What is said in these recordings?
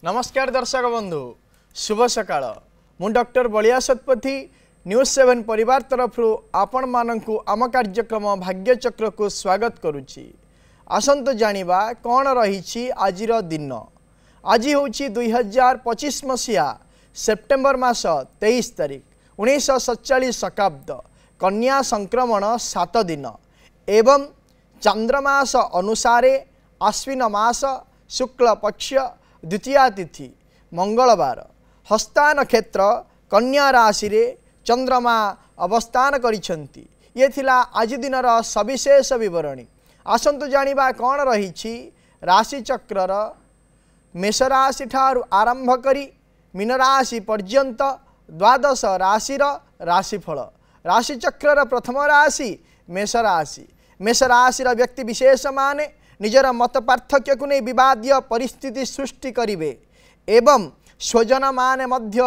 नमस्कार दर्शक बंधु शुभ सकाळ मु डॉक्टर बलिया शतपथी न्यूज 7 परिवार तरफ आपण मानकु आम कार्यक्रम भाग्यचक्र को स्वागत करुच्ची। आसंत जानिबा कौन रही आजिर दिन। आज हूँ 2025 मसीहा सेप्टेम्बर मास 23 तारिख 1947 शताब्द कन्या संक्रमण 7 दिन एवं चंद्रमास अनुसारे आश्विन मास शुक्ल पक्ष द्वितीया तिथि मंगलवार हस्ता नक्षत्र कन्या राशि रे चंद्रमा अवस्थान करिछंती। ये थिला आज दिनर सविशेष विवरणी। आसंतु जानिबा कौन रही राशि चक्रर मेष राशि ठारू आरंभ करी मीन राशि पर्यंत द्वादश राशिर राशिफल। राशि चक्रर प्रथम राशि मेष राशि। मेष राशिर व्यक्ति विशेष माने निजर मत पार्थक्य को नहीं विवादीय परिस्थिति सृष्टि करिवे एवं स्वजन माने मध्य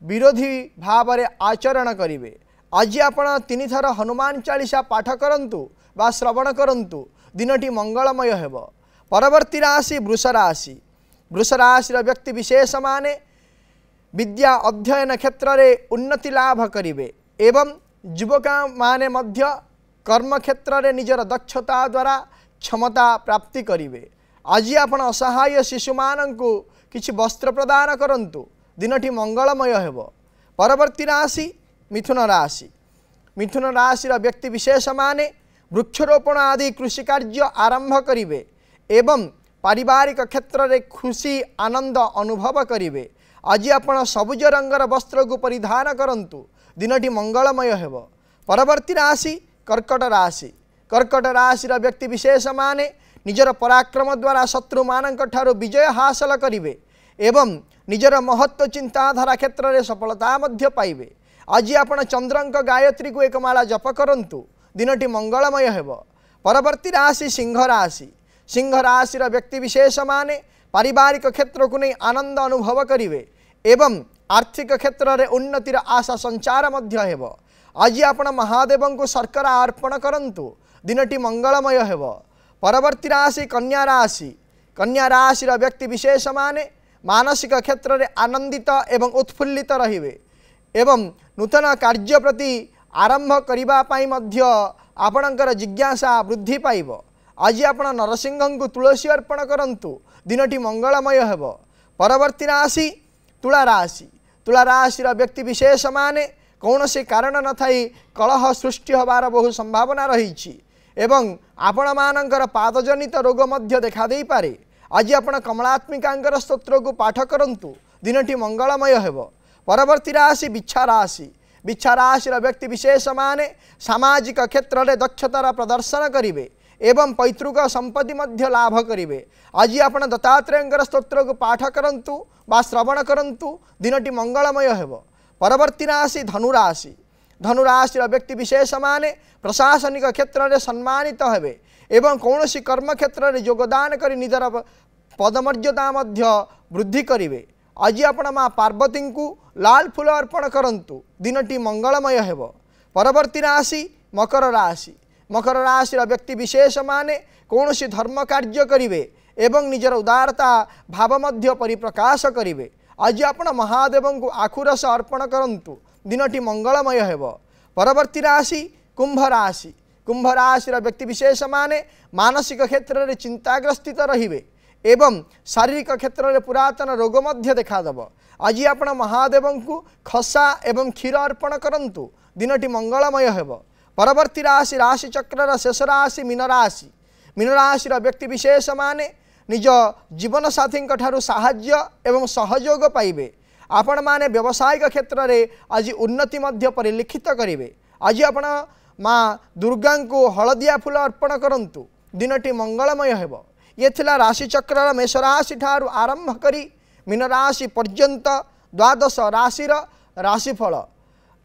विरोधी भाव में आचरण करिवे। आज आपण 3 थर हनुमान चालीसा पाठ करंतु बा श्रवण करंतु दिनटी मंगलमय हेब। परवर्ती राशि वृष राशि। वृष राशि व्यक्ति विशेष माने विद्या अध्ययन क्षेत्र में उन्नति लाभ करिवे एवं युवक माने मध्य कर्म क्षेत्र में निजर दक्षता द्वारा क्षमता प्राप्ति करिवे। आज आपण असहाय शिशु मानंकु किछि वस्त्र प्रदान करंतु दिनटी मंगलमय हेब। परवर्ती राशि मिथुन राशि। मिथुन राशि व्यक्ति विशेष माने वृक्षरोपण आदि कृषि कार्य आरंभ करिवे एवं पारिवारिक क्षेत्र में खुशी आनंद अनुभव करिवे। आज आपण सबुज रंगर वस्त्र को परिधान करंतु दिनटी मंगलमय हेब। परवर्ती राशि कर्कट राशि। कर्कट राशि व्यक्ति विशेष माने निजर पराक्रम द्वारा शत्रु मानक ठारो विजय हासिल करिवे एवं निजर महत्व चिंताधारा क्षेत्र में सफलता मध्य पाइबे। आज आपण चंद्रंक गायत्री को एक माला जप करंतु दिनटी मंगलमय हेब। परवर्ती राशि सिंह राशि। सिंह राशि व्यक्ति विशेष माने पारिवारिक क्षेत्र को नहीं आनंद अनुभव करिवे एवं आर्थिक क्षेत्र में उन्नतिर आशा संचार मध्य हेब। आज आपण महादेव को शर्करा अर्पण करंतु दिनटी मंगलमय हेब। परवर्ती राशि कन्या राशि। कन्या राशि व्यक्ति विशेष माने मानसिक क्षेत्र में आनंदित एवं उत्फुल्लित रहिवे एवं नूतन कार्य प्रति आरंभ करिबा पाई मध्य आपणकर जिज्ञासा वृद्धि पाइब। आज आपण नरसिंह को तुलसी अर्पण करंतु दिनटी मंगलमय हेब। परवर्ती राशि तुला राशि। तुला राशि व्यक्ति विशेष माने कौन से कारण न थाई कलह सृष्टि होबार बहु संभावना रही एवं आपण मानकर पादजनित रोग मध्य देखा दे पारे। आज आपण कमलात्मिका स्तोत्र को पाठ करंतु दिनटी मंगलमय हेब। परवर्ती राशि बिच्छा राशि। बिच्छा राशि व्यक्ति विशेष माने सामाजिक क्षेत्र में दक्षतार प्रदर्शन करिवे एवं पैतृक संपत्ति मध्य लाभ करिवे। आज आपण दत्तात्रेय स्तोत्र को पाठ करंतु बा श्रवण करंतु दिनटी मंगलमय हेब। परवर्ती राशि धनुराशि। धनुराशि व्यक्ति विशेष माने प्रशासनिक क्षेत्र में सम्मानित हेबे एवं कौन सी कर्म क्षेत्र में योगदान करी निजर पदमर्यादा मध्य वृद्धि करिवे। आज आपण माँ पार्वती को लाल फूल अर्पण करंतु दिनटी मंगलमय हेब। परवर्ती राशि मकर राशि। मकर राशि व्यक्ति विशेष माने कौन सी धर्म कार्य करिवे एवं निजर उदारता भाव मध्य परिप्रकाश करिवे। आज आपण महादेव को आखुरस अर्पण करंतु दिनटी मंगलमय हेब। परवर्ती राशि कुंभ राशि। कुंभ राशि व्यक्ति विशेष माने मानसिक क्षेत्र में चिंताग्रस्थित रहिवे एवं शारीरिक क्षेत्र में पुरातन रोग मध्य देखादेव। आज आपण महादेव को खसा एवं क्षीर अर्पण करंतु दिनटी मंगलमय हेब। परवर्ती राशि राशि चक्रर शेष राशि मीन राशि। मीन राशि व्यक्ति विशेष माने निज जीवन साथी ठारू साहाय्य एवं सहयोग पाइबे। आपण माने व्यावसायिक क्षेत्र में आज उन्नति मध्य परिलक्षित करिवे। आज आपण माँ दुर्गा को हलदिया फूल अर्पण करंतु दिनटी मंगलमय हेब। ये थिला राशि चक्र मेष राशि ठारू आरंभ करी मीन राशि पर्यंत द्वादश राशिर राशिफल।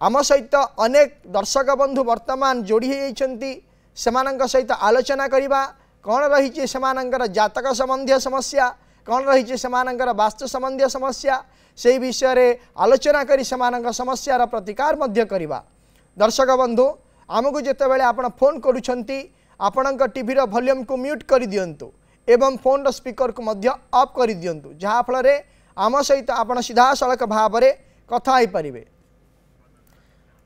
आम सहित अनेक दर्शक बंधु वर्तमान जोड़ी होती सेमानंक सहित आलोचना करिबा कौन रही सेमानंकर जातक संबंधी समस्या कौन रही सेमानंकर वास्तु संबंधी समस्या से विषय रे आलोचना करी सेमानंक समस्यार प्रतिकार मध्य करिबा। दर्शक बंधु आमको जितेबाला आपण फोन करुछंती आपणक टीवी वॉल्यूम को म्यूट कर दियंतु एवं फोन स्पीकर को मध्य ऑफ कर दियंतु जहाँ फल आम सहित आपण सीधा सड़क भाव में कथा हो पारे।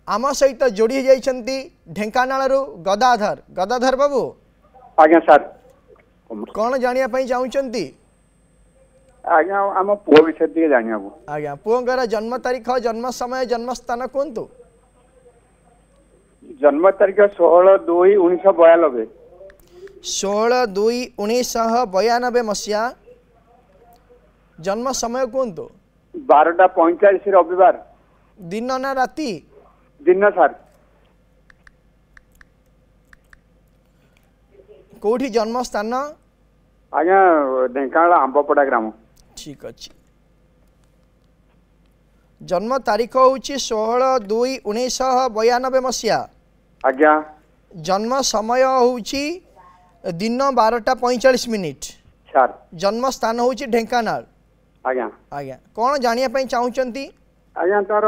आम सहित जोड़ी जाइछंती ढेंकानाल गदाधर। गदाधर बाबू आज्ञा सर कौन जानिया पई चाहुचंती? आज्ञा आम पुओ विषय टिके जानिया को। आज्ञा पुओंकर जन्म तारीख, जन्म समय, जन्म स्थान कोंतु? जन्म तारीख 16/2/1992। 16/2/1992 मसीहा। जन्म समय कोंतु? 12:45 रविवार। दिन ना राति? दिन सर। कोठी जन्म स्थान? आज्ञा ढेंकानाल आंबपड़ा ग्राम। ठीक अच्छे। जन्म तारीख हूँ 16/2/1992 मसीहा। आज्ञा जन्म समय हूँ दिन 12:45 सर। जन्म स्थान हूँ ढेंकानाल। आज्ञा आज्ञा कौन जानिया चाहूँगी? आज्ञा तार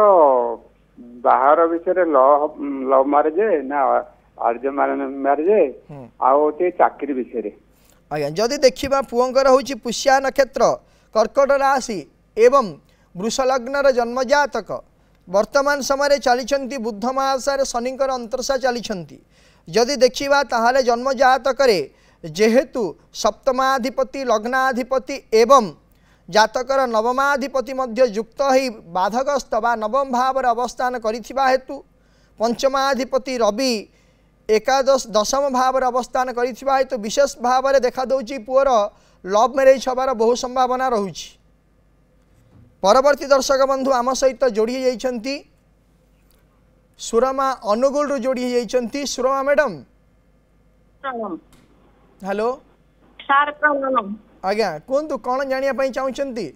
बाहर विषय लव मैरेज ना अर्ज मैरेज आउ चाकरी विषय? आज्ञा जदि देखा पुओंकर हूँ पुष्या नक्षत्र, कर्कट राशि एवं वृष लग्नर जन्म जातक वर्तमान समय चली बुध महादशा शनिकर अंतरशा चली। जदि देखा ताहले जन्म जातक जेहेतु सप्तमाधिपति लग्नाधिपति एवं जातकर नवमाधिपति मध्य युक्त ही बाधकस्थ बा नवम भाव अवस्थान करिथिबा हेतु पंचमाधिपति रवि एकादश दशम भाव अवस्थान करिथिबा हेतु विशेष भाव में देखा दौची पुअर लव मैरेज हबार बहु संभावना रहुछि। परवर्ती दर्शक बंधु आम सहित जोड़ी जाइछंती सुरमा अनुगुल रु जोड़ी जाइछंती। सुरमा मैडम हेलो सार प्रणाम। आज्ञा कहतु कौन जानिया चाहूँगी?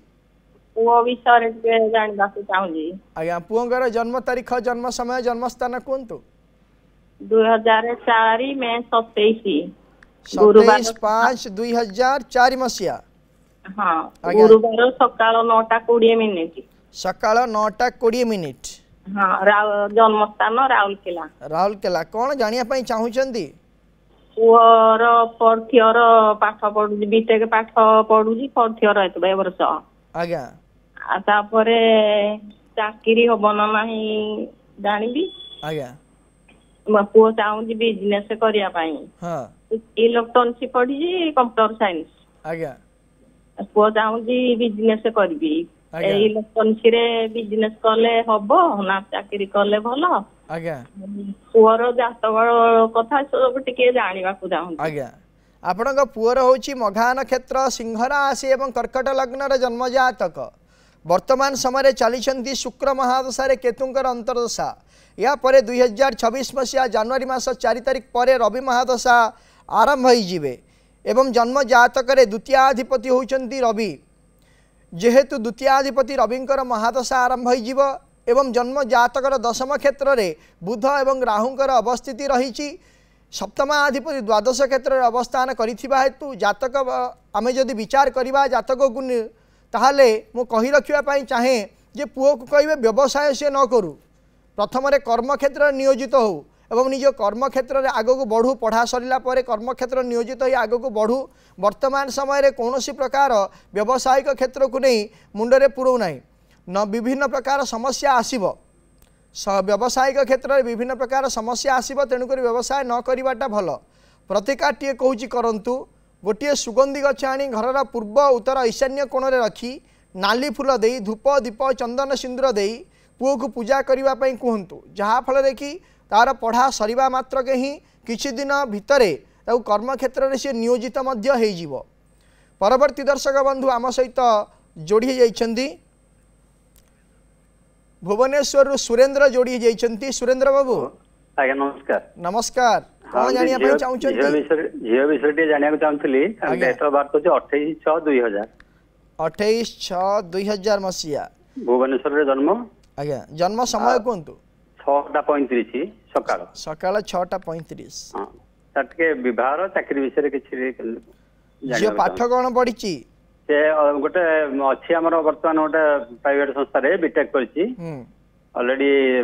पुओ विषय जानवा चाहूँगी। आज्ञा पुओंकर जन्म तारीख, जन्म समय, जन्म स्थान कहतु? 2004 में 27/5/2004 मसीहा। हाँ गुरुवार सकाळ 9:20। सकाळ 9:20। हाँ जन्म स्थान राउरकेला। राउरकेला कौन जानिया चाहूँगी? पुअर 4th इयर पाठ पढुजी, बीटेक पाठ पढुजी 4th इयर हेतु ए वर्ष। आज्ञा आ तापरे चाकरी होबन नाही जानिबी। आज्ञा पुओ चाहूँगी बिजनेस करिया पाई। हां इलेक्ट्रॉनिक्स पढिजी कंप्यूटर साइंस। आज्ञा पुओ चाहूँगी बिजनेस करबी। इलेक्ट्रॉनिक्स रे बिजनेस कले हबो ना चाकरी कले भलो? आज्ञा पुअर जातक कथा सब टिके जानिबा को चाहूँ। आज्ञा आपणक पुअर होची मघा नक्षत्र, सिंह राशि एवं कर्कट लग्नर जन्म जातक वर्तमान समय चली शुक्र महादशा केतुंकर अंतरदशा। या परे 2026 मसीहा जनवरी मास 4 तारिख पर रवि महादशा आरंभ होइजिबे एवं जन्म जातक द्वितीयाधिपति होउचंती रवि। जेहेतु द्वितीयाधिपति रविंकर महादशा आरंभ होइजिबो एवं जन्म जातकर दशम क्षेत्र में बुध एवं राहुंकर अवस्थिति रही। सप्तमाधिपति द्वादश क्षेत्र में अवस्थान करिथिबा हेतु जातक आमे जदि विचार करिबा जातक को ताहले मु कहि रखिबा पई चाहे जे पुओ को कहिबे व्यवसाय से न करू, प्रथम कर्म क्षेत्र नियोजित हो एवं निज कर्म क्षेत्र में आगक बढ़ू, पढ़ा सरला पर कर्म क्षेत्र नियोजित हो आगक बढ़ू। वर्तमान समय कौन प्रकार व्यावसायिक क्षेत्र को नहीं मुंडरे पुरौ ना न विभिन्न प्रकार समस्या आसीबो। व्यावसायिक क्षेत्र में विभिन्न प्रकार समस्या आसीबो, तेणुक व्यवसाय न करिवाटा भल। प्रतिकारटीए कहूँ करंतु गोटे सुगंधी गछ आनी घरर पूर्व उत्तर ईशान्य कोण में रखी नाली फूल दे धूप दीप चंदन सिंदूर दे पुओ को पूजा करने कहतु, जहाँफल कि तार पढ़ा सरिबा मात्र के ही किछि दिन भितर कर्म क्षेत्र में सी नियोजित हो। परवर्ती दर्शक बंधु आम सहित जोड़ी जाइछंती भुवनेश्वर सुरेंद्र जोड़ी जाइछंती। सुरेंद्र बाबू आज्ञा नमस्कार। नमस्कार कौन जानिया पई चाहूछंती? झियो विषय जानिया चाहूली। Date of birth 28/6/2000। 28/6/2000 मसीहा भुवनेश्वर रे जन्म। आज्ञा जन्म समय कहतु? 6:35 सकाळ। सकाळ 6:35। हां तटके विवाह चाकरी विषय किछि जे पाठ कोन पढिछि? से गोटे अच्छी आम बर्तमान गोटे प्राइवेट संस्था रे बीटेक करछि ऑलरेडी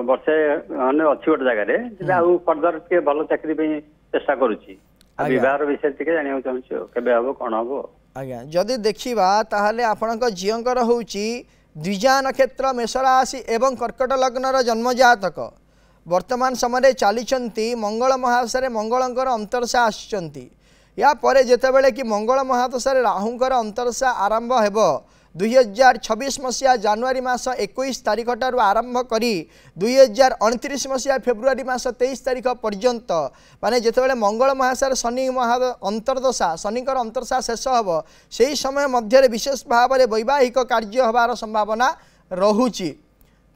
वर्षे अच्छी गोटे जगह आउ फर्दर के भल चाकरी पे चेष्टा करुछि। विवाह विषय टिके जानिया चाहूछि केबे हबो कोन हबो? आज्ञा जदि देखा ताहले आपणक झींकर होउची द्विजा नक्षत्र मेष राशि एवं कर्कट लग्नर जन्म जातक वर्तमान समय चली मंगल महादशा मंगलंकर अंतरशा आसुचंती या परे जेतेबेले कि मंगल महादशा राहुंकर अंतरशा आरंभ हेब 2026 मसीहा जानुआरी मास 21 तारिख ठारू आरंभ करी 2029 मसीहा फेब्रुआरी मास 23 तारिख पर्यंत माने जेतेबेले मंगल महादशा शनि अंतर्दशा शनिकर अंतरशा शेष हेब से समय मध्य विशेष भाव में वैवाहिक कार्य हबार संभावना रहुची।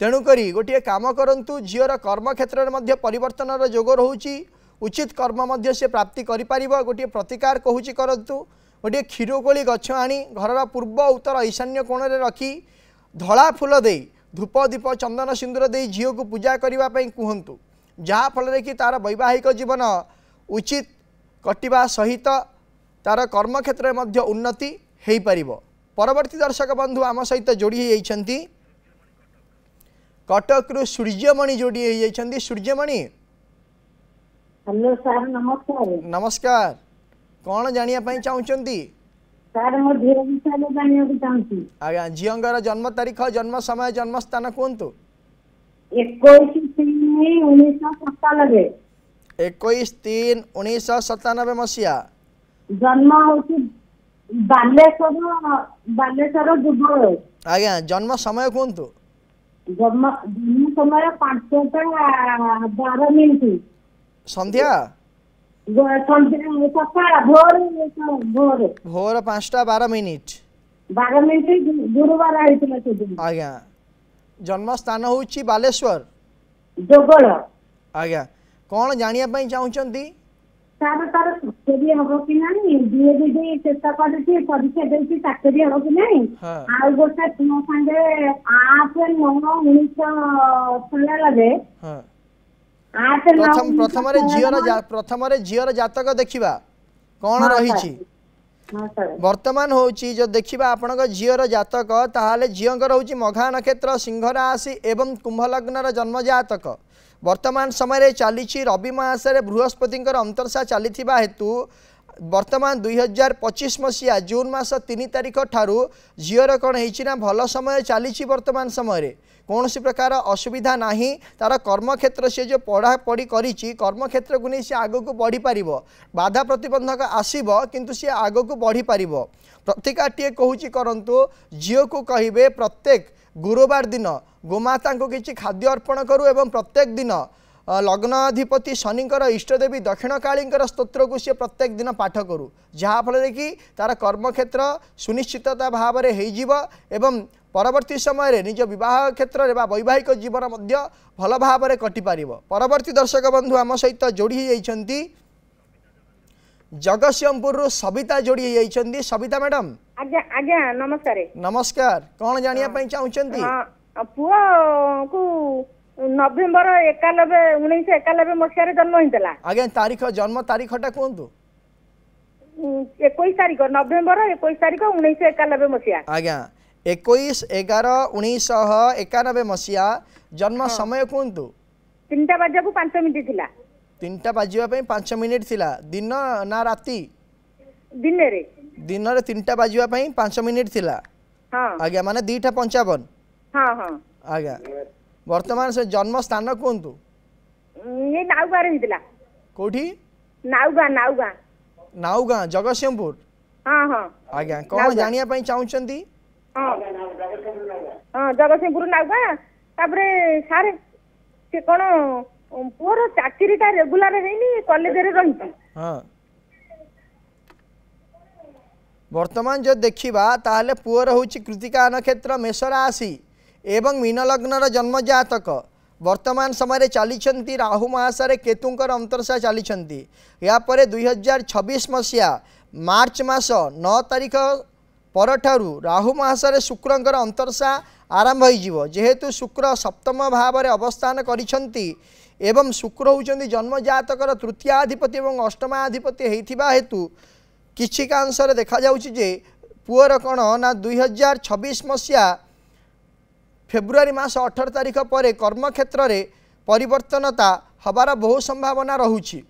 तेणुकरी गोटे काम करंतु झीर कर्म क्षेत्र में परिवर्तन जोग रोची उचित कर्म मध्य से प्राप्ति करिपारिबो। गोटे प्रतिकार कहूची करंतु गोटे क्षीरकोली गछ आनी घर पूर्व उत्तर ईशान्य कोण में रखी धला फूल दे धूप दीप चंदन सिंदूर दे झील को पूजा करने कहतु जहाँफल कि तार वैवाहिक जीवन उचित कटिबा सहित तार कर्म क्षेत्र में उन्नति हो पार। परवर्ती दर्शक बंधु आम सहित जोड़ी होती कटक सूर्यमणि जोड़ी होती। सूर्यमणि हेलो सर नमस्कार। नमस्कार कौन जानिया चाहूँगी सर मो झील विषय जानिया चाहूँगी। आज्ञा झींगर जन्म तारीख जन्म समय जन्म स्थान कहतु। 21/3/1997 मसीहा जन्म होची बालेश्वर दुबई। आज्ञा जन्म समय कहतु। जन्म समय 5:12 संध्या भोर 5:12 गुरुवार आज्ञा जन्म स्थान होची बालेश्वर जोगल। आज्ञा कौन जानिया चाहूँगी सर तार चाकरी हम कि नहीं डीएडी चेष्टा करछि परीक्षा देछि चाकरी हम कि नहीं आ गोटे तुम संगे 8/9/1996 प्रथम झीर जातक देखा कौन रही वर्तमान होची जो देखा आपण झीर जातक ताहले झींकर होची मघा नक्षत्र सिंह राशि एवं कुंभ लग्नर जन्म जातक वर्तमान समय चली रवि मासरे बृहस्पति अंतरशा चली हेतु वर्तमान 2025 मसीहा जून मास 3 तारिख ठारू झीर कौन होना भल समय चली वर्तमान समय कौन सी प्रकार असुविधा नहीं तार कर्म क्षेत्र से जो पढ़ापढ़ी करी कर्म क्षेत्र को नहीं सी आग को बढ़ी पार बाधा प्रतिबंधक आसब किंतु सी आग को बढ़ी पार। प्रतिकाटे कहूँ करंतु झील को कहे प्रत्येक गुरुवार दिन गोमाता को किसी खाद्य अर्पण करूँ एवं प्रत्येक दिन लग्नाधिपति शनिकर इष्टदेवी दक्षिणकाली स्तोत्र को सी प्रत्येक दिन पाठ करूँ जहाँफल कि तार कर्म क्षेत्र सुनिश्चितता भाव में हो परवर्ती समय निज विवाह क्षेत्र में वैवाहिक जीवन भल भाव में कटिपार। परवर्ती दर्शक बंधु आम सहित जोड़ी होती जगतसिंहपुर सविता जोड़ी होती। सविता मैडम आज्ञा आज्ञा नमस्कार। नमस्कार कौन जानिया चाहूँगी पुआ को नवेम्बर 1991 मसीह जन्म होता। आज्ञा तारीख जन्म तारीखटा कहतु। 21 तारीख नवेम्बर 21 तारीख 1991 मसीहा। आज्ञा 21/11/1991 मसीहा जन्म समय कहतु। 3टा बाजू 5 मिनिट थिला। 3टा बाजिबा 5 मिनिट थिला दिन ना राती दिन रे 3टा बाजिबा 5 मिनिट थिला। हां आज्ञा माने 2:55। हां हां आज्ञा वर्तमान से जन्म स्थान कहतु। ये नाउगा रे हितला। कोठी नाउगा जगतसिंहपुर। हां हां आज्ञा कौन जानिया चाहूँगी। हां जगतसिंहपुर नाउगा तापरे सारे से कोन पुअर चाकरीटा रेगुलर हेनी कॉलेज रे रही। हां वर्तमान जो देखा ताहले पुअर होची कृतिका नक्षत्र मेष राशि एवं मीन लग्नर जन्म जातक वर्तमान समय चली राहु महासारे केतुंकर अंतरशा चली यापर 2026 मसीहा मार्च मास 9 तारिख परठारु राहु महासारे शुक्रंकर अंतरशा आरंभ हो जेहेतु शुक्र सप्तम भाव में अवस्थान करिसेंती एवं शुक्र होउचंदी जन्म जातकर तृतीयाधिपति और अष्टमाधिपति होइथिबा हेतु किछि कांशरे देखा जाउछि जे पुअर कौन ना 2026 मसीहा फेब्रुआरी मास 18 तारिख पर कर्म क्षेत्र में परिवर्तनता हबार बहु संभावना रहुछि।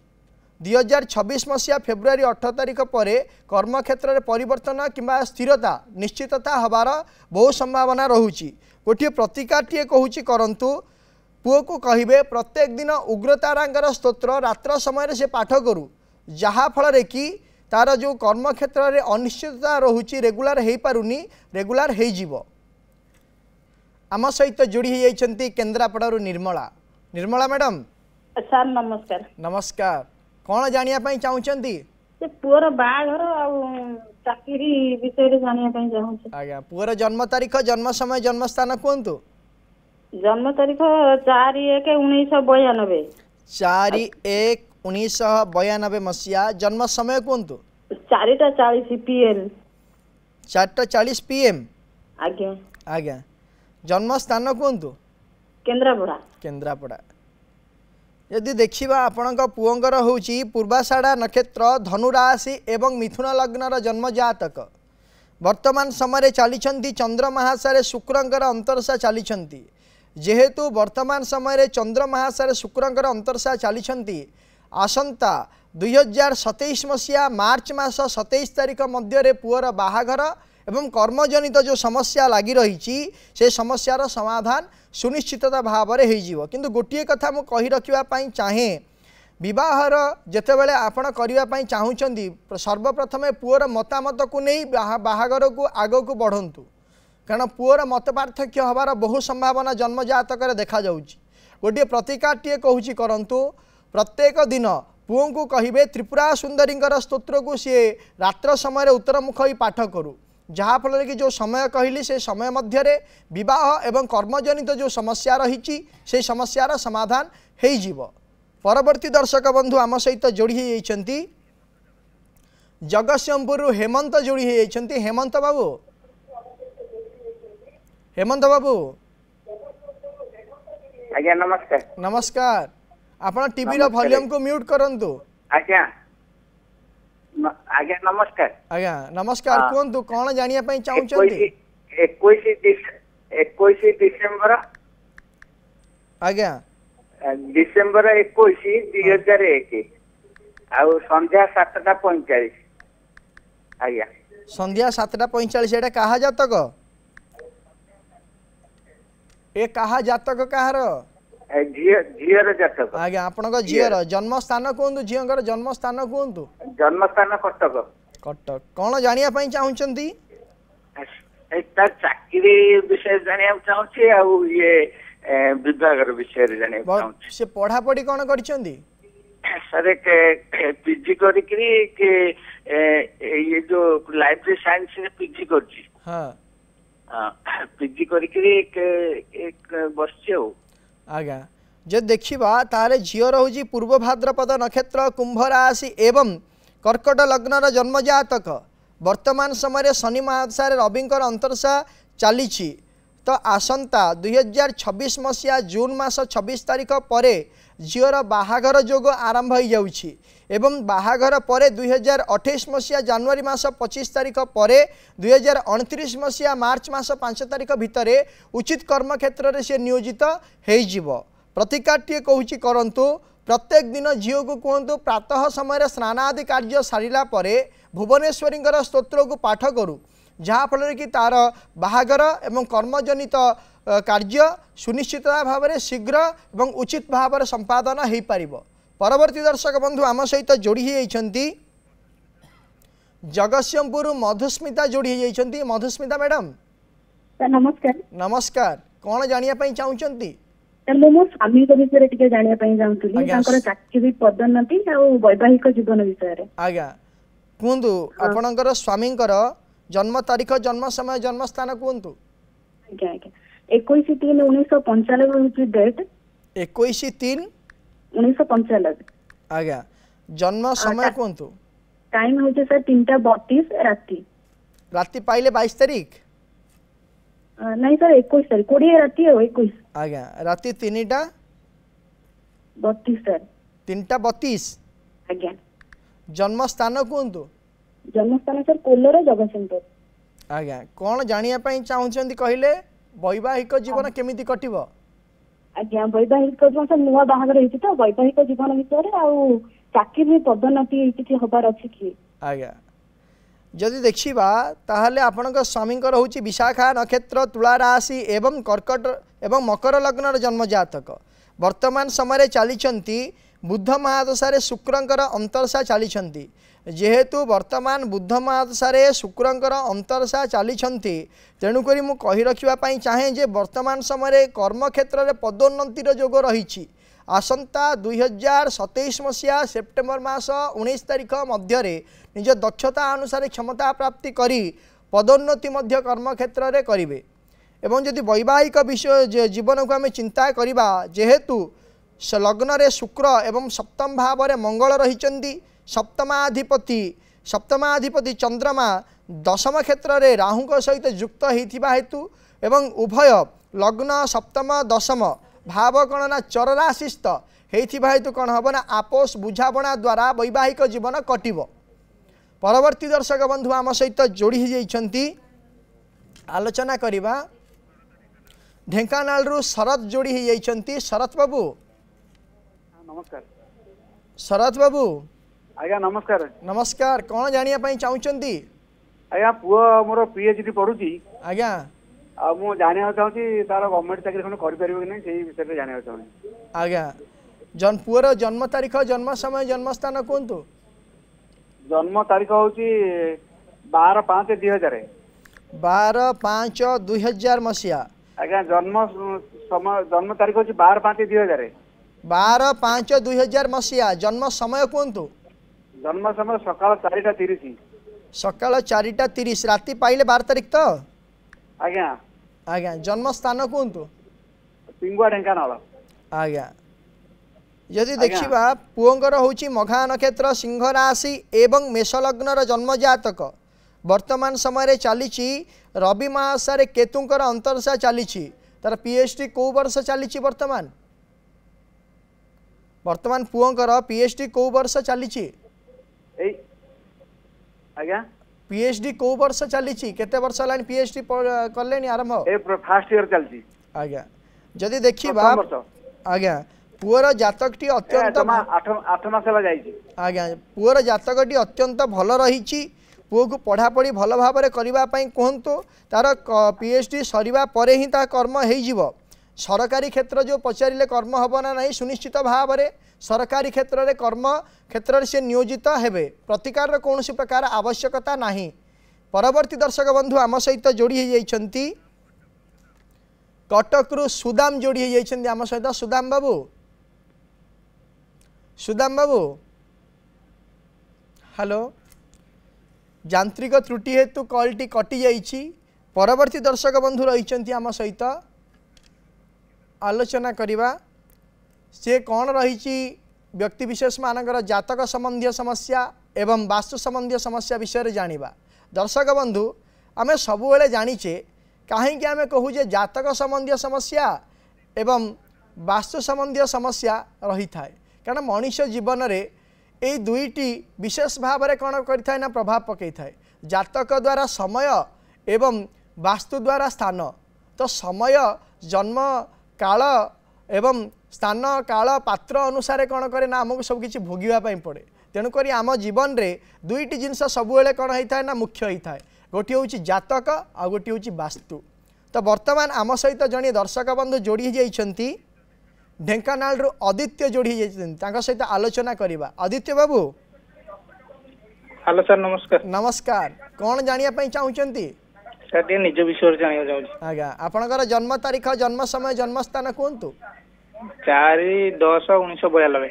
2026 मसीहा फेब्रुआरी 18 तारिख पर कर्मक्षेत्र में परिवर्तन कि स्थिरता निश्चितता हबार बहु संभावना रोचे। गोटे प्रतिकारटे कहूँ करंतु पुओ को कहे प्रत्येक दिन उग्रतारांगर स्तोत्र रात्र समय से पाठ करू जहाँफल कि तार जो कर्मक्षेत्र में अनिश्चितता रोचे रेगुलार हो पारुनी रेगुलार हो आम सहित जोड़ी होती केन्द्रापड़ारू निर्मला। निर्मला मैडम सर नमस्कार। नमस्कार कौन जानिया चाहूँगी पुअर बाघर चाकरी विषय जानिया चाहूँ। आज्ञा पुअर जन्म तारीख जन्म समय जन्म स्थान कहतु। जन्म तारीख 4/1/1992। 4/1/1992 मसीहा। जन्म समय कहतु। 4:40 PM। 4:40 PM। आज्ञा आज्ञा जन्म स्थान कहतु। केन्द्रापड़ा। केन्द्रापड़ा यदि देखा आपण पुओंकर होची पूर्वाषाढ़ा नक्षत्र धनुराशि एवं मिथुन लग्नर जन्म जातक वर्तमान समय चली चंद्र महासारे शुक्रंकर अंतरसा चली जेहेतु वर्तमान समय चंद्र महासारे शुक्रंकर अंतरसा चली आसंता 2027 मसीहा मार्च मास 27 तारिख मध्य पुअर बाहाघर एवं कर्मजनित जो समस्या लगी रही से समस्यार समाधान सुनिश्चितता भाव में हो। किंतु गोटे कथा मु कही रखापी चाहे बहर जितेबाला आपण करने चाहूँगी सर्वप्रथमे पुअर मतामत को नहीं बाहाघर को आग को बढ़ंतु कारण पुअर मत पार्थक्य हबार बहु संभावना जन्म जातक देखा गोटे प्रतिकारटे कहूँ करंतु प्रत्येक दिन पुओ को कहे त्रिपुरा सुंदरी स्तोत्र को सी रात्र समय उत्तरमुख ही पाठ करू जहाँफल कि जो समय कहली से समय मध्य विवाह एवं कर्मजनित जो समस्या रही से समस्यार समाधान हो। परवर्ती दर्शक बंधु आम सहित जोड़ी होती जगतसिंहपुर हेमंत जोड़ी होती। हेमंत बाबू आज्ञा नमस्कार। नमस्कार आपण टीवी रो वॉल्यूम को म्यूट करंतु। आज्ञा आज्ञा नमस्कार। आज्ञा नमस्कार कोंतु कौन जानिया पई चाहूछंती। 21 डिसेंबर आज्ञा डिसेंबर 21 2001 आउ संध्या 7:45 आज्ञा संध्या 7:45 एटा कहा जातक ए कहा जातक कहार झीर जातक। आज्ञा आपनक झीर जन्म स्थान कोंतु झींकर जन्म स्थान कोंतु। जन्म स्थान कटक। कटक कौन जानिया पई चाहूछंती। एटा चाकरी विषय जानिया चाहूछी आ ये विभागर विषय जानिया चाहूछी। से पढ़ा पढ़ी कौन करछंती सर के पीजी करी के ये जो लाइब्रेरी साइंस में पीजी करछी। हां पीजी करी एक वर्ष हो। आज्ञा जे देखा तारे झील रोचे पूर्व भाद्रपद नक्षत्र कुंभ राशि एवं कर्कट लग्नर जन्म जातक वर्तमान समय शनि महासारे रविंकर अंतरसा चली तो आसंता 2026 मसीहा जून मास 26 तारिख पर झीर बाहाघर जोग आरंभ हो जाउछि एवं बाहाघर पर 2028 मसीहा जनवरी मास 25 तारिख पर 2029 मसीहा मार्च मास 5 तारिख भितर उचित कर्म क्षेत्र में से नियोजित हो। प्रतिकारटे कहूँ करंतु प्रत्येक दिन झील को कहतु प्रातः समय स्नानादि कार्य सारिला परे भुवनेश्वरी स्तोत्र को पाठ करू जहाँफल कि तार बाहाघर एवं कर्मजनित कार्य सुनिश्चितता भाव में शीघ्र एवं उचित भाव में संपादन हो पार। परवर्ती दर्शक बंधु आम सहित जोड़ी होती जगतसिंहपुर मधुस्मिता जोड़ी होती। मधुस्मिता मैडम नमस्कार। नमस्कार कौन जानिया चाहूँगी। मो स्वामी विषय टिके जानिया चाहूँगी चाकरी पदोन्नति आ वैवाहिक जीवन विषय। आज्ञा कहतु आपणकर स्वामींकर जन्म तारीख जन्म समय जन्म स्थान कहतु। आज्ञा आज्ञा 21/3/1995 होची डेट। 21/3/1995 आज्ञा जन्म समय कहतु। टाइम होची सर 3:32 राती। राती पाइले 22 तारीख नहीं सर 21 तारीख 20 राती हो 21। आज्ञा राती 3:32 सर 3:32 आज्ञा जन्म स्थान कहतु। जन्म स्थान सर कोल्लर जगतसिंहपुर। आज्ञा कौन जानिया पई चाहूछंती कहले वैवाहिक जीवन केमिति कटिबो। आज्ञा वैवाहिक जीवन सर नुआ बाहागर हेछि तो वैवाहिक जीवन विषय रे आ ଚାକିରି ପଦୋନ୍ନତି କିଛି ହବାର ଅଛି କି? आज्ञा जदि देखा ताहले आपणक स्वामी हूँ विशाखा नक्षत्र तुला राशि एवं कर्कट एवं मकर लग्न जन्म जातक वर्तमान समय चली बुध महादशा शुक्रंकर अंतरसा चली जेहेतु वर्तमान बुध महादशा शुक्रंकर अंतरसा चली तेणुक मु कही रखापी चाहे जे वर्तमान समय कर्म क्षेत्र में पदोन्नतिर जोग रही आसंता 2027 मसीहा सेप्टेम्बर मास 19 तारिख मध्य निज दक्षता अनुसार क्षमता प्राप्ति करी पदोन्नति मध्य कर्म क्षेत्र में करेंगे एवं जदि वैवाहिक विषय जीवन को आम चिंता करवा जेहेतु लग्न रे शुक्र एवं सप्तम भाव में मंगल रही सप्तमाधिपति चंद्रमा दशम क्षेत्र में राहु सहित युक्त होता हेतु एवं उभय लग्न सप्तम दशम भाव कण ना चरराशिस्त होता हेतु कौन हम ना आपोष बुझाणा द्वारा वैवाहिक जीवन कटिब। परवर्ती दर्शक बंधु आम सहित जोड़ी जाइछंती आलोचना करिबा ढेंकानाल रु शरद जोड़ी जाइछंती। शरद बाबू नमस्कार। शरद बाबू आज्ञा नमस्कार। नमस्कार कौन जानिया पई चाहुचंती? आज्ञा पुओ मोर पीएचडी पढुची। आज्ञा आ मु जानिया चाहूची तार गवर्नमेंट चाकरी खन करि परिबो कि नै सेही विषय रे जानिया चाहूची। आज्ञा पुओर जन्म तारीख जन्म समय जन्म स्थान कोंतु? जन्म तारीख होची 12/5/2000। 12/5/2000 मसीहा। आज्ञा जन्म समय जन्म तारीख होची 12/5/2000। 12/5/2000 मसीहा। जन्म समय कोंतु? जन्म समय सकाळ 4:30। सकाळ 4:30 राति पाइले 12 तारीख तो? आज्ञा आज्ञा जन्म स्थान कोंतु? पिंगुआ ढेंकानाल। आज्ञा यदि देखा पुओंकर होची मघा नक्षत्र सिंह राशि एवं मेष लग्नर जन्म जातक वर्तमान समय चली रवि मासरे केतुंकर अंतरसा चली तार पीएचडी को वर्ष चली वर्तमान पुओंकर पीएचडी को वर्ष चली? आज्ञा पीएचडी को वर्ष चली केते वर्ष लाइन पीएचडी करलेनी आरंभ? ए फर्स्ट ईयर चलची। आज्ञा जदि देखिबा आज्ञा पुअर जातकटी अत्यंत 8 मास ला जाईची। आज्ञा पुअर जातकटी अत्यंत भल रही पुओ को पढ़ापढ़ी भल भाव में करने कहतु तार पीएचडी सरिबा परे ही ता कर्म हो सरकारी क्षेत्र जो पचारे कर्म हम ना नहीं सुनिश्चित भाव में सरकारी क्षेत्र में कर्म क्षेत्र से नियोजित हेबे प्रतिकार कौन प्रकार आवश्यकता नहीं। परवर्ती दर्शक बंधु आम सहित जोड़ी जाइछंती कटक रु सुदाम जोड़ी जाइछंती आम सहित। सुदाम बाबू सुदाम बाबू हेलो यांत्रिक त्रुटि हेतु कॉलटी कटि जाइछि। परवर्ती दर्शक बंधु रही आम सहित आलोचना करिबा से कौन रही व्यक्ति विशेष मानकर जातक संबंधी समस्या एवं वास्तु संबंधी समस्या विषय जानिबा। दर्शक बंधु आमे सबुबेले जानिचे कहीं आमे कहू जे जातक संबंधी समस्या एवं वास्तु संबंधी समस्या रही थाए कारण मनुष्य जीवन रे ए दुईटी विशेष भाव में कौन करता है ना प्रभाव पकई थाए। जातक द्वारा समय एवं वास्तु द्वारा स्थान तो समय जन्म काल एवं स्थान काल पात्र अनुसार कौन करे ना आमको सबकि भोगवाई पड़े। तेणुक आम जीवन में दुईटी जिनस सबुले कौन होता है ना मुख्य होता है गोटे हूँ जातक आ गोटे हूँ वास्तु। तो वर्तमान आम सहित जड़े दर्शक बंधु जोड़ी जाइछंती ढेंकानाल रु आदित्य जोड़ी जाइछंती सहित आलोचना करिबा। आदित्य बाबू हेलो सर नमस्कार। नमस्कार कौन जानिया पई चाहुचंती? सर टे निज विषय जानिया चाहूची। आज्ञा आपनकर जन्म तारीख जन्म समय जन्म स्थान कोंतु? 4/10/1992।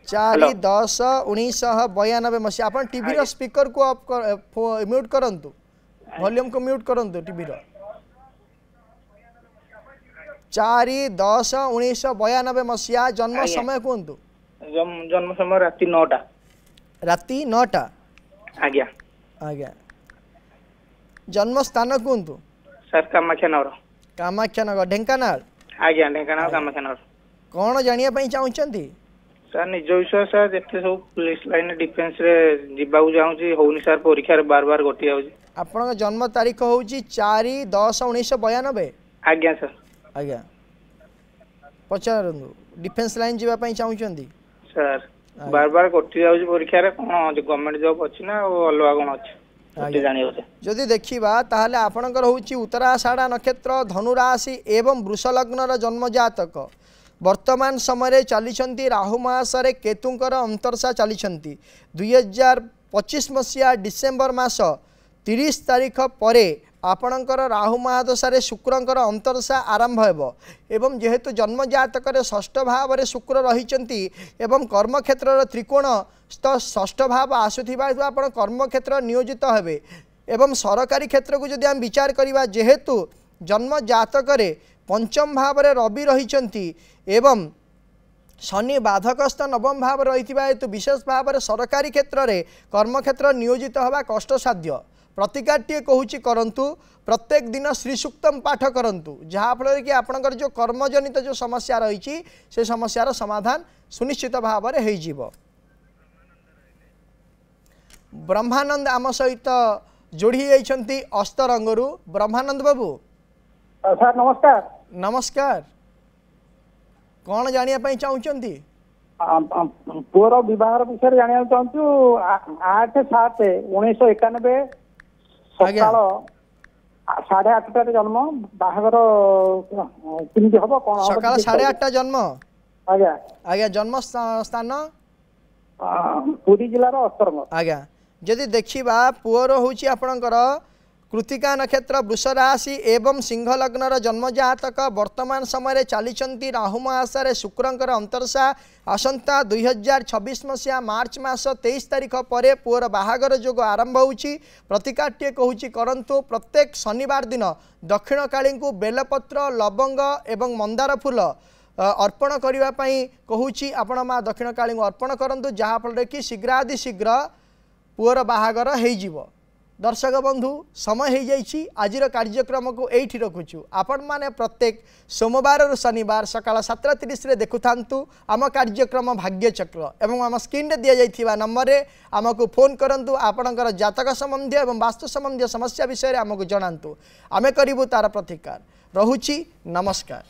4/10/1992 मसीहा। अपन टीवी रो स्पीकर को ऑफ म्यूट करंतु वॉल्यूम को म्यूट करंतु टीवी रो। 4/10/1992 मसीहा जन्म समय कोंतु? जन्म समय राति 9टा। राति 9टा? आज्ञा आज्ञा जन्म स्थान कोंतु? सर कामाख्यानगर। कामाख्यानगर ढेंकानाल? आज्ञा ढेंकानाल कामाख्यानगर। कौन जानिया पई चाहुचंती? सर निज विषय सर जेते सब पुलिस लाइन डिफेंस रे जिबाउ जाउची होउनी सर परीक्षा रे बार बार गटी आउची। आपन जन्म तारीख होउची 4/10/1992? आज्ञा सर। आज्ञा पचारंदु डिफेन्स लाइन जावाई चाहूँगी सर बार बार कटि जाऊँ परीक्षा कौन गवर्नमेंट जॉब अच्छी ना अलग कौन अच्छी जदि देखा ताहले आपणकर होची उत्तराषाढ़ा नक्षत्र धनुराशि एवं वृष लग्नर जन्म जातक वर्तमान समय चली राहु मासरे केतुंकर अंतरसा चली 2025 मसीहा डिसेम्बर मास 30 तारीख पर आपणकर राहु महादशा शुक्रंकर अंतरसा आरंभ हो एवं जेहेतु जन्म जातक षष्ठ भाव में शुक्र रही एवं कर्मक्षेत्र त्रिकोण षष्ठ भाव आसुवा आप कर्मक्षेत्र नियोजित हेबे एवं सरकारी क्षेत्र को जदि आम विचार करवा जेहेतु जन्म जातक पंचम भाव में रवि रही एवं शनि बाधकस्थ नवम भाव रही हेतु विशेष भाव में सरकारी क्षेत्र में कर्मक्षेत्र नियोजित हवा कष्टसाध्य प्रतिकारटे कहूँ करंतु प्रत्येक दिन श्री सूक्तम पाठ करंतु जहाँफल कि आपणकर जो कर्मजनित जो समस्या रही से समस्यार समाधान सुनिश्चित भाव में हो ब्रह्मानंद आम सहित जोड़ी जाइछंती अस्तरंगरू ब्रह्मानंद बाबू सर नमस्कार नमस्कार कौन जानिया चाहूँगी पुअर विवाह विषय जाना चाहूँ 8/7/1991 सकाल 8:30 जन्म बाहागर केमती हम कौन सकाल 8:30 जन्म आज्ञा आज्ञा जन्म स्थान पुरी जिलार अस्तरंग आज्ञा जदि देखा पुअर हूँ आपणकर कृतिका नक्षत्र वृष राशि एवं सिंह लग्नर जन्म जातक वर्तमान समय चली राहु मासरे शुक्रंकर अंतरसा आसंता 2026 मसीहा मार्च मास 23 तारीख पर पुअर बाहागर जोग आरंभ होची प्रतिकारटे कहूँ करंतु प्रत्येक शनिवार दिन दक्षिण काली को बेलपत्र लवंग एवं मंदार फूल अर्पण करने कहूँ आपण माँ दक्षिण काली को अर्पण करंतु जहाँफल कि शीघ्रादि शीघ्र पुअर बाहागर हो दर्शक बंधु समय हो जाइए आजिर कार्यक्रम को यही रखुचु आपण माने प्रत्येक सोमवार और शनिवार सकाल 7:30 देखु थांतु आम कार्यक्रम भाग्यचक्र एवं आम स्क्रीन रे दिया जाइथिबा नंबर रे आमको फोन करंतु आपणकर जातक संबंधी एवं वास्तु संबंधी समस्या विषय रे आमको जणांतु आमे करिबु तार प्रतिकार रहुची नमस्कार।